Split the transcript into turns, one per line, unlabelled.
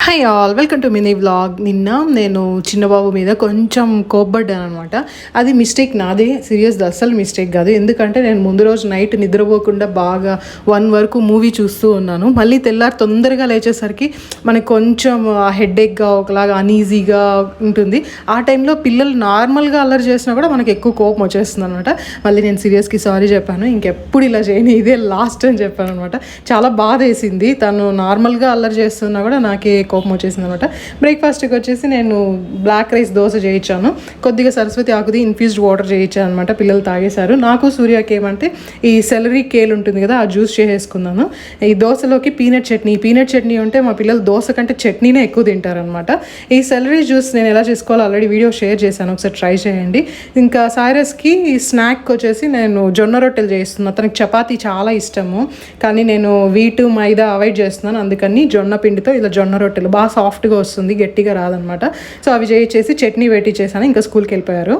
Hi all, welcome to mini vlog. నిన్న నేను చిన్నబాబు మీద కొంచెం కోప్పడ్డాను అనమాట. అది మిస్టేక్ నాదే, సీరియస్గా అస్సలు మిస్టేక్ కాదు. ఎందుకంటే నేను ముందు రోజు నైట్ నిద్రపోకుండా బాగా 1 వరకు మూవీ చూస్తూ ఉన్నాను. మళ్ళీ తెల్లారి తొందరగా లేచేసరికి మనకు కొంచెం హెడేక్గా ఒకలాగా అనీజీగా ఉంటుంది. ఆ టైంలో పిల్లలు నార్మల్గా అల్లరి చేసినా కూడా మనకి ఎక్కువ కోపం వచ్చేస్తుంది అనమాట. మళ్ళీ నేను సీరియస్కి సారీ చెప్పాను, ఇంకెప్పుడు ఇలా చేయను, ఇదే లాస్ట్ అని చెప్పాను అనమాట. చాలా బాధ వేసింది. తను నార్మల్గా అల్లరి చేస్తున్నా కూడా నాకే కోపం వచ్చేసింది అనమాట. బ్రేక్ఫాస్ట్కి వచ్చేసి నేను బ్లాక్ రైస్ దోశ చేయించాను, కొద్దిగా సరస్వతి ఆకుది ఇన్ఫ్యూజ్డ్ వాటర్ చేయించాను అనమాట. పిల్లలు తాగేశారు. నాకు సూర్యకి ఏమంటే ఈ సెలరీ కేల్ ఉంటుంది కదా, ఆ జ్యూస్ చేసేసుకున్నాను. ఈ దోశలోకి పీనట్ చట్నీ ఉంటే మా పిల్లలు దోశ కంటే చట్నీనే ఎక్కువ తింటారనమాట. ఈ సెలరీ జ్యూస్ నేను ఎలా చేసుకోవాలో ఆల్రెడీ వీడియో షేర్ చేశాను, ఒకసారి ట్రై చేయండి. ఇంకా సైరస్కి స్నాక్ వచ్చేసి నేను జొన్న రొట్టెలు చేస్తున్నాను. తనకి చపాతీ చాలా ఇష్టము, కానీ నేను వీటు మైదా అవాయిడ్ చేస్తున్నాను. అందుకని జొన్న పిండితో ఇలా జొన్న రొట్టెలు బాగా సాఫ్ట్గా వస్తుంది, గట్టిగా రాదనమాట. సో అవి చేసి చట్నీ పెట్టి చేశాను. ఇంకా స్కూల్కి వెళ్ళిపోయారు.